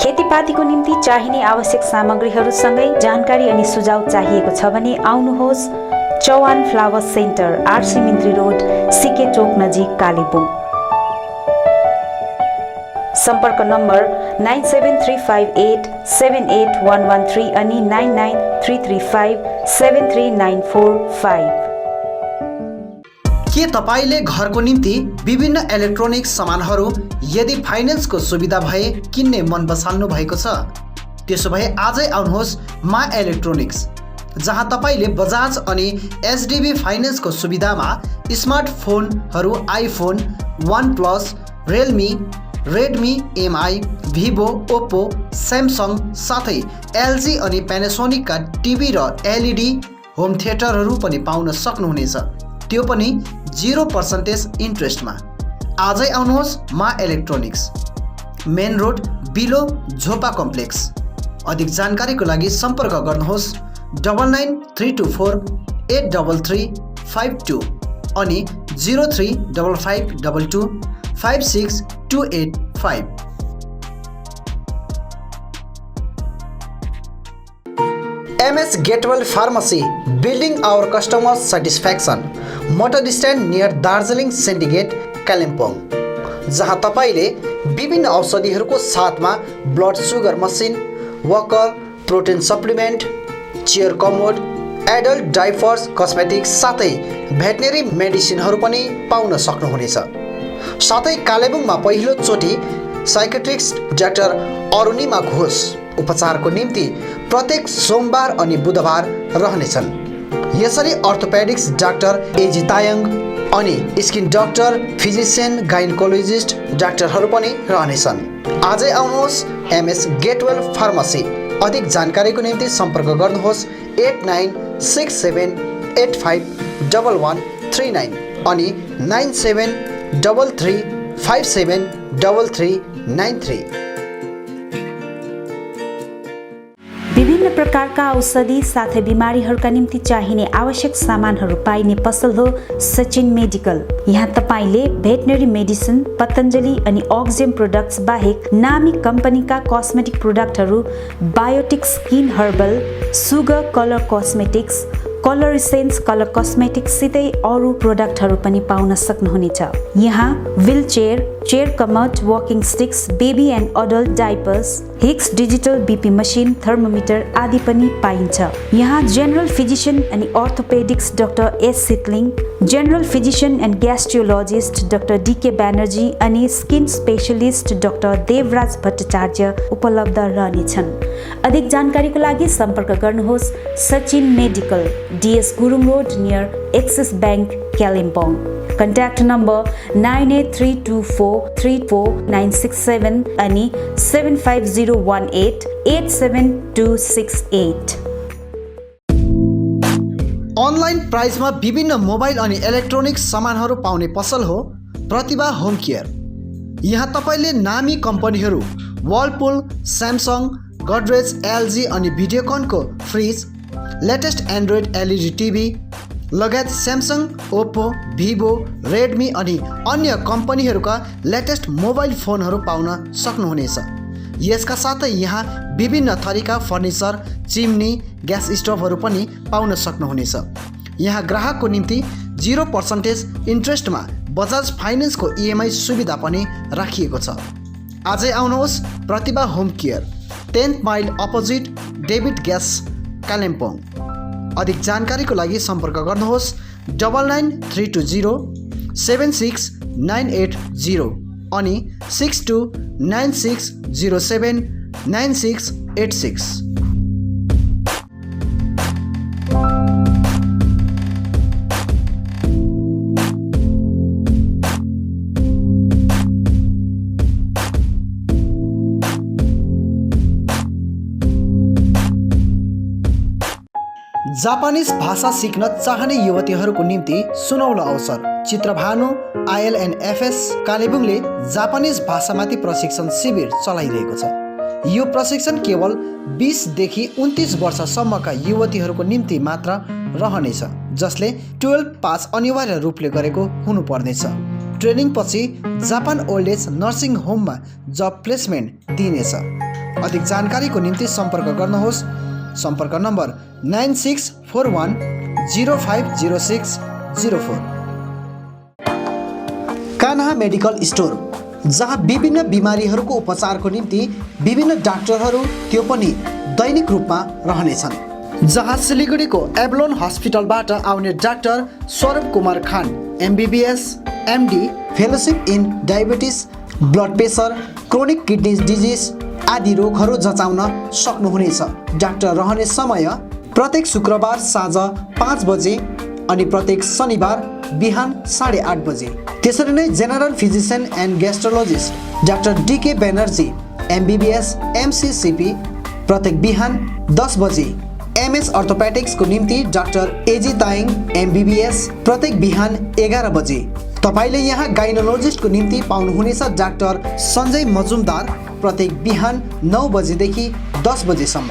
खेतीपातीको निम्ति चाहिने आवश्यक सामग्रीहरूसँगै जानकारी अनि सुझाव चाहिएको छ भने आउनुहोस् Chauhan flower centre, RC Mintri road, CK चोक नजिक, कालेबुङ। सम्पर्क नम्बर 9735878113 अनि 9933573945। के तपाईले घरको निम्ति विभिन्न इलेक्ट्रोनिक सामानहरू यदि फाइनेन्सको सुविधा भए किन्ने मन बसाल्नु भएको छ? त्यसो भए आजै आउनुहोस् मा इलेक्ट्रोनिक्स, जहाँ तपाईले बजाज अनि एचडीबी फाइनेन्सको सुविधामा स्मार्टफोनहरू iPhone, OnePlus, Realme, Redmi, Mi, Vivo, Oppo, Samsung साथै एलजी अनि प्यानासोनिकका टिभी र एलइडी होम थिएटरहरू पनि पाउन सक्नुहुनेछ, त्यो पनि 0% इन्ट्रेस्टमा। आजै आउनुहोस् मा इलेक्ट्रोनिक्स, मेन रोड, बिलो, झोपा कम्प्लेक्स। अधिक जानकारीको लागि सम्पर्क गर्नुहोस् 9934833552 अनि 035522562885। MS Gatewell Pharmacy, building our customers' satisfaction. Motor stand near Darjeeling syndicate, Kalimpong, जहाँ तपाईले विभिन्न औषधिहरूको साथमा blood sugar machine, Walker, protein supplement, chair commode, adult diapers, cosmetics साथै भेटनेरी मेडिसिनहरू पनि पाउन सक्नुहुनेछ। साथै कालेबुङमा पहिलो चोटि साइकेट्रिस्ट डाक्टर अरुणिमा घोष उपचारको निम्ति प्रत्येक सोमबार अनि बुधबार रहनेछन्। यसरी अर्थोपेडिक्स डाक्टर एजी तायङ अनि स्किन डाक्टर, फिजिसियन, गाइनकोलोजिस्ट डाक्टरहरू पनि रहनेछन्। आजै आउनुहोस् MS गेटवेल फार्मेसी। अधिक जानकारीको निम्ति सम्पर्क गर्नुहोस् 8967851139 अनि 9733573393। विभिन्न प्रकारका औषधि साथै बिमारीहरूका निम्ति चाहिने आवश्यक सामानहरू पाइने पसल हो सचिन मेडिकल। यहाँ तपाईले भेटनरी मेडिसिन, पतञ्जलि अनि अक्जेम प्रोडक्ट्स बाहेक नामी कम्पनीका कस्मेटिक प्रोडक्टहरू, Biotique skin herbal, sugar colour cosmetics, colour essence colour cosmetics सितै अरू प्रोडक्टहरू पनि पाउन सक्नुहुनेछ। यहाँ wheelchair, chair commode, walking sticks, baby and adult diapers, Hicks digital BP machine, thermometer आदि पनि पाइन्छ। यहाँ जेनरल फिजिशियन अनि orthopaedics doctor S Sitling, general physician and gastrologist doctor DK Banerjee अनि skin specialist doctor Devraj Bhattacharya उपलब्ध रहनेछन्। अधिक जानकारीको लागि सम्पर्क गर्नुहोस् Sachin medical, DS Gurung road near axis bank, Kalimpong. Contact number 9832434967 अनि 75018872268। अनलाइन प्राइसमा विभिन्न मोबाइल अनि इलेक्ट्रोनिक्स सामानहरू पाउने पसल हो प्रतिभा होम केयर। यहाँ तपाईले नामी कम्पनीहरू वर्लपुल, स्यामसङ, गडरेज, एलजी अनि भिडियोकनको fridge, latest android LED TV लगायत स्यामसङ, ओप्पो, भिभो, रेडमी अनि अन्य कम्पनीहरूका लेटेस्ट मोबाइल फोनहरू पाउन सक्नुहुनेछ। यसका साथै यहाँ विभिन्न थरीका फर्निचर, चिम्नी, ग्यास स्टोभहरू पनि पाउन सक्नुहुनेछ। यहाँ ग्राहकको निम्ति 0% इन्ट्रेस्टमा बजाज फाइनेन्सको EMI सुविधा पनि राखिएको छ। आजै आउनुहोस् Pratibha home care, 10th mile opposite David gas, Kalimpong. अधिक जानकारीको लागि सम्पर्क गर्नुहोस् 9932076980 अनि 6296079686। जापानिज भाषा सिक्न चाहने युवतीहरूको निम्ति सुनौलो अवसर। चित्रभानु ILNFS कालेबुङले जापानिज भाषामाथि प्रशिक्षण शिविर चलाइरहेको छ। यो प्रशिक्षण केवल 20 देखि 29 वर्षसम्मका युवतीहरूको निम्ति मात्र रहनेछ, जसले 12 पास अनिवार्य रूपले गरेको हुनुपर्नेछ। ट्रेनिङ पछि जापान ओल्ड एज नर्सिङ होममा जब प्लेसमेन्ट दिइनेछ। अधिक जानकारीको निम्ति सम्पर्क गर्नुहोस्। सम्पर्क नम्बर 9641 050604। कान्हा मेडिकल स्टोर, जहाँ विभिन्न बिमारीहरूको उपचारको निम्ति विभिन्न डाक्टरहरू त्यो पनि दैनिक रूपमा रहनेछन्। जहाँ सिलिगुडीको एभलोन हस्पिटलबाट आउने डाक्टर स्वरूप कुमार खान MBBS MD, fellowship in diabetes, blood pressure, chronic kidney disease आदि रोगहरू जचाउन सक्नुहुनेछ। डाक्टर रहने समय प्रत्येक शुक्रबार साँझ 5 बजे अनि प्रत्येक शनिबार बिहान 8:30 बजे। त्यसरी नै general physician and gastrologist doctor DK Banerjee MBBS MCCP प्रत्येक बिहान 10 बजे। MS अर्थोपेटिक्सको निम्ति डाक्टर AG ताइङ MBBS प्रत्येक बिहान 11 बजे। तपाईले यहाँ गाइनोलोजिस्टको निम्ति पाउनुहुनेछ डाक्टर सञ्जय मजुमदार प्रत्येक बिहान 9 बजेदेखि 10 बजेसम्म।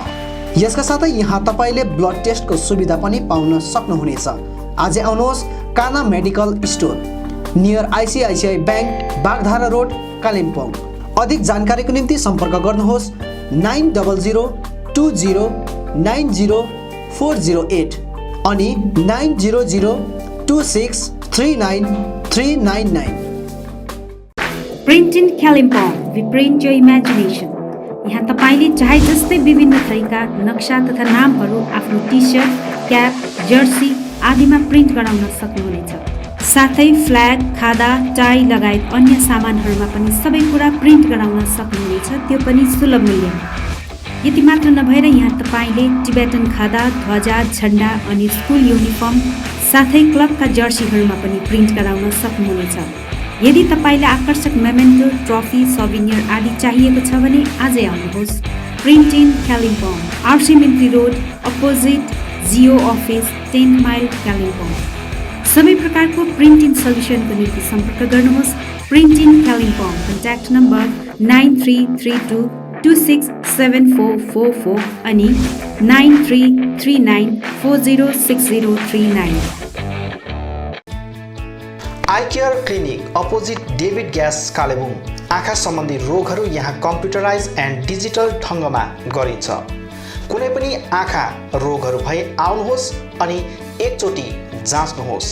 यसका साथै यहाँ तपाईले ब्लड टेस्टको सुविधा पनि पाउन सक्नुहुनेछ। आज आउनुहोस् Kanha medical store, near ICICI bank, Bagdhara road, Kalimpong. अधिक जानकारीको निम्ति सम्पर्क गर्नुहोस् 900 20 90 408 अनि 900 26 39 399। Print in Kalimpong, we print your imagination. यहाँ तपाईँले चाहे जस्तै विभिन्न थरीका नक्सा तथा नामहरू आफ्नो टी-सर्ट, क्याप, जर्सी आदिमा प्रिन्ट गराउन सक्नुहुनेछ। साथै फ्ल्याग, खादा, टाई लगायत अन्य सामानहरूमा पनि सबै कुरा प्रिन्ट गराउन सक्नुहुनेछ, त्यो पनि सुलभ मूल्यमा। यति मात्र नभएर यहाँ तपाईँले टिबेटन खादा, ध्वजा, झण्डा अनि स्कुल युनिफर्म साथै क्लबका जर्सीहरूमा पनि प्रिन्ट गराउन सक्नुहुनेछ। यदि तपाईँले आकर्षक मेमेन्टो, ट्रफी, सौभिनियर आदि चाहिएको छ भने आजै आउनुहोस्। Print in Kalimpong, RC Mintri road opposite Jio office, 10 mile, Kalimpong. सबै प्रकारको प्रिन्ट इन सल्युसनको निम्ति सम्पर्क गर्नुहोस्। Print in Kalimpong, contact number 9332 267444 अनि 9339 406039। Eye care clinic opposite David gas, Kalebung. आँखा सम्बन्धी रोगहरू यहाँ कम्प्युटराइज एन्ड डिजिटल ढङ्गमा गरिन्छ। कुनै पनि आँखा रोगहरू भए आउनुहोस् अनि एकचोटि जाँच्नुहोस्।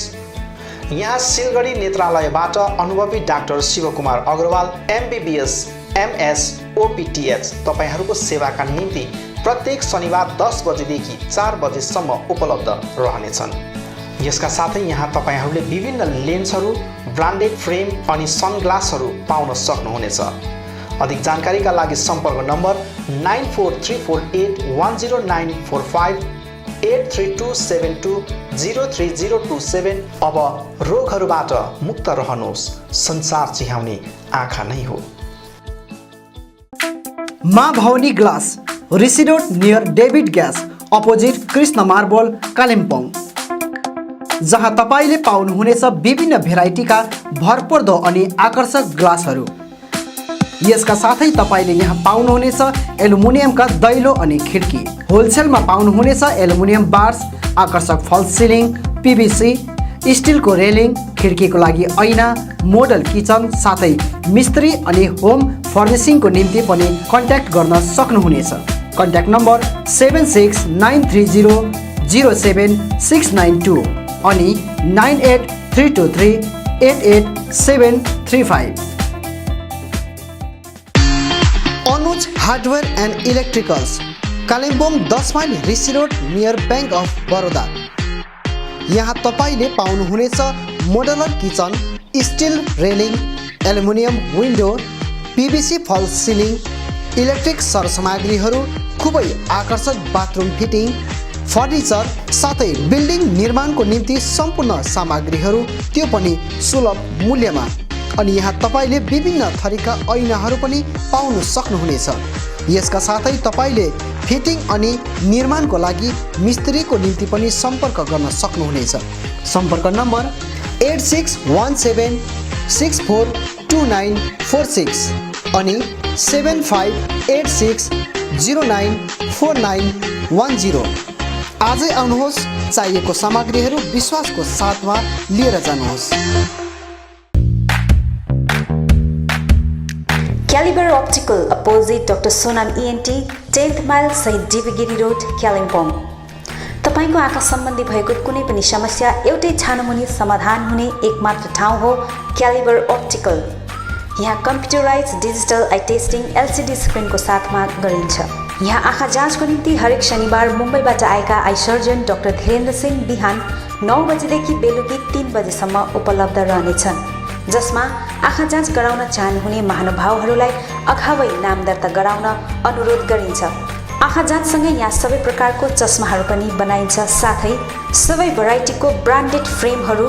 यहाँ सिलगढी नेत्रालयबाट अनुभवी doctor Shivkumar Agrawal MBBS MS OPTH तपाईहरूको सेवाका निम्ति प्रत्येक शनिबार 10 बजेदेखि 4 बजेसम्म उपलब्ध रहनेछन्। यसका साथै यहाँ तपाईहरूले विभिन्न लेन्सहरू, ब्रान्डेड फ्रेम अनि सनग्लासहरू पाउन सक्नुहुनेछ। अधिक जानकारीका लागि सम्पर्क नम्बर 9434810945 83272030027। अब रोगहरूबाट मुक्त रहनुहोस्, संसार चिहाउने आँखा नै हो। Maa Bhavani glass, Rishi road near David gas opposite Krishna marble, Kalimpong. जहाँ तपाईले पाउनुहुनेछ विभिन्न भेराइटीका भरपर्दो अनि आकर्षक ग्लासहरू। यसका साथै तपाईले यहाँ पाउनुहुनेछ एल्युमिनियमका दैलो अनि खिड्की। होलसेलमा पाउनुहुनेछ एल्युमिनियम बार्स, आकर्षक फल सिलिङ, PVC, स्टिलको रेलिङ, खिड्कीको लागि ऐना, मोडल किचन साथै मिस्त्री अनि होम फर्निसिङको निम्ति पनि कन्ट्याक्ट गर्न सक्नुहुनेछ। कन्ट्याक्ट नम्बर 76930076992 अनि 9832388735। Anuj hardware and electricals, Kalimpong 10 mile, Rishi road near bank of Baroda. यहाँ तपाईले पाउनुहुनेछ modular kitchen, still railing, aluminium window, PVC फल सिलिङ, इलेक्ट्रिक सरसामग्रीहरू, खुबै आकर्षक बाथरुम फिटिङ, फर्निचर साथै बिल्डिङ निर्माणको निम्ति सम्पूर्ण सामग्रीहरू, त्यो पनि सुलभ मूल्यमा। अनि यहाँ तपाईले विभिन्न थरीका ऐनाहरू पनि पाउन सक्नुहुनेछ। यसका साथै तपाईले फिटिङ अनि निर्माणको लागि मिस्त्रीको निम्ति पनि सम्पर्क गर्न सक्नुहुनेछ। सम्पर्क नम्बर 8617642946 अनि 7586094910। आजै आउनुहोस्, चाहिएको सामग्रीहरू विश्वासको साथमा लिएर जानुहोस्। Caliber Optical, opposite Dr. Sonam ENT, 10th mile Saint Divigiri Road, Kalimpong। तपाईको आँखा सम्बन्धी भएको कुनै पनि समस्या एउटै छानोमुनि समाधान हुने एकमात्र ठाउँ हो Caliber Optical। यहाँ computerise digital eye testing LCD स्क्रिनको साथमा गरिन्छ। यहाँ आँखा जाँचको निम्ति हरेक शनिबार मुम्बईबाट आएका eye surgeon doctor Dhirendra Singh बिहान 9 बजेदेखि बेलुकी 3 बजेसम्म उपलब्ध रहनेछन्, जसमा आँखा जाँच गराउन चाहनुहुने महानुभावहरूलाई अगावै नाम दर्ता गराउन अनुरोध गरिन्छ। आँखा जाँचसँगै यहाँ सबै प्रकारको चस्माहरू पनि बनाइन्छ, साथै सबै भेराइटीको ब्रान्डेड फ्रेमहरू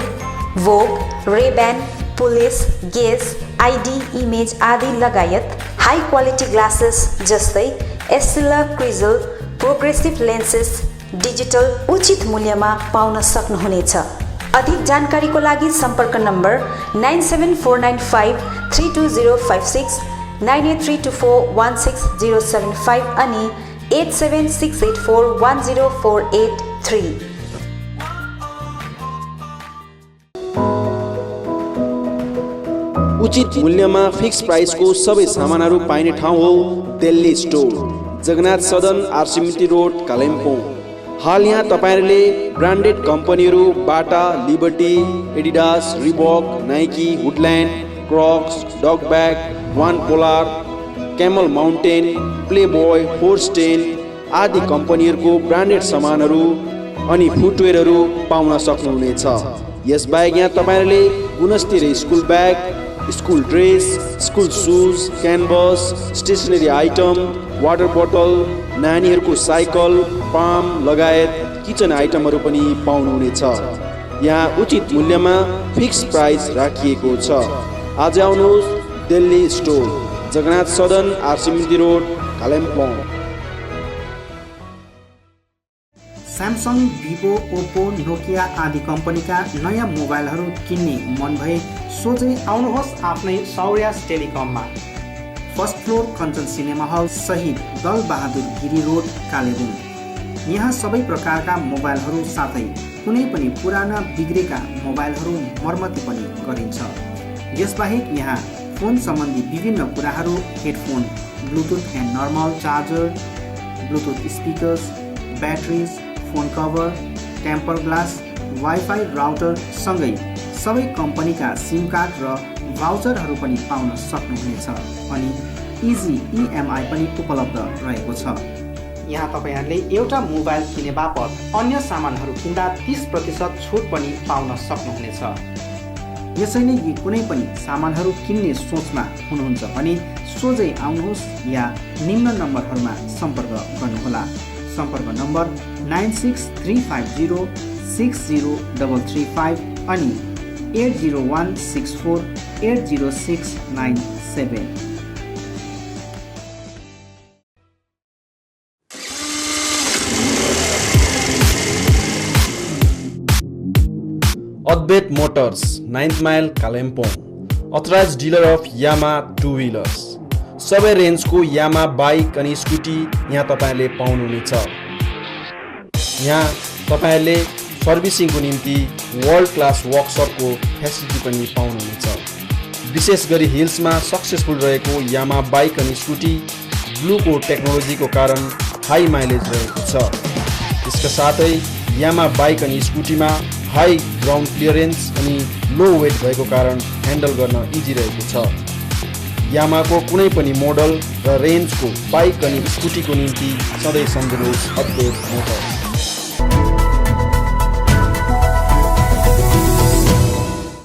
भोग, रेब्यान, पुलिस, गेस, आइडी, इमेज आदि लगायत हाई क्वालिटी ग्लासेस जस्तै एस्सिला, क्रिजल, प्रोग्रेसिभ लेन्सेस डिजिटल उचित मूल्यमा पाउन सक्नुहुनेछ। अधिक जानकारीको लागि सम्पर्क नम्बर 9749532056, 9832416075 अनि 8768410483। उचित मूल्यमा फिक्स प्राइसको सबै सामानहरू पाइने ठाउँ हो दिल्ली स्टोर, जगन्नाथ सदन, आरसीमिटी रोड, कालिम्पोङ। हाल यहाँ तपाईहरुले ब्रान्डेड कम्पनीहरू Bata, Liberty, Adidas, Reebok, Nike, Woodland, Crocs, Duckback, वान पोलार, कैमल माउन्टेन, प्लेबॉय, फोर्स्टेन आदि कम्पनीहरूको ब्रान्डेड सामानहरू अनि फुटवेयरहरू पाउन सक्नुहुनेछ। यसबाहेक यहाँ तपाईहरुले गुणस्तरीय school bag, school dress, school shoes, canvas, stationery item, water बोतल, नानीहरूको साइकल, पाम लगायत किचन आइटमहरू पनि पाउनुहुनेछ। यहाँ उचित मूल्यमा फिक्स प्राइस राखिएको छ। आज आउनुहोस् दिल्ली स्टोर, जगन्नाथ सदन, आरसीमिटी road, Kalimpong. Samsung, Vivo, Oppo, Nokia आदि कम्पनीका नयाँ मोबाइलहरू किन्ने मन भए सोझै आउनुहोस् आफ्नै सौर्यास टेलिकममा। First floor Kanchan cinema hall सहित दल बहादुर गिरी रोड, कालेबुङ। यहाँ सबै प्रकारका मोबाइलहरू साथै कुनै पनि पुराना बिग्रेका मोबाइलहरू मर्मती पनि गरिन्छ। यसबाहेक यहाँ फोन सम्बन्धी विभिन्न कुराहरू, headphone, bluetooth and normal charger, bluetooth speakers, batteries, phone cover, temper glass, wifi router सँगै सबै कम्पनीका सिम कार्ड र भाउचरहरू पनि पाउन सक्नुहुनेछ अनि इजी EMI पनि उपलब्ध रहेको छ। यहाँ तपाईहरुले एउटा मोबाइल किने बापत अन्य सामानहरू किन्दा 30% छुट पनि पाउन सक्नुहुनेछ। यसैले यी कुनै पनि सामानहरू किन्ने सोचमा हुनुहुन्छ भने सोझै आउनुहोस् या निम्न नम्बरहरूमा सम्पर्क गर्नुहोला। सम्पर्क नम्बर 9635060335 अनि 8016480697। Advait motors, 9th mile, Kalimpong. Authorise dealer of Yamaha two wheelers. सबै रेन्जको यामा बाइक अनि स्कुटी यहाँ तपाईहरुले पाउनुहुनेछ। यहाँ तपाईहरुले सर्भिसिङको निम्ति वर्ल्ड क्लास वर्कसपको फेसिलिटी पनि पाउनुहुनेछ। विशेष गरी हिल्समा सक्सेसफुल रहेको यामा बाइक अनि स्कुटी ब्लूको टेक्नोलोजीको कारण हाई माइलेज रहेको छ। यसका साथै यामा बाइक अनि स्कुटीमा हाई ग्राउन्ड क्लियरेन्स अनि लो वेट भएको कारण ह्यान्डल गर्न इजी रहेको छ। यामाको कुनै पनि मोडल र रेन्जको बाइक अनि स्कुटीको निम्ति सधैँ सम्झनुहोस् अद्वैत मोटर्स।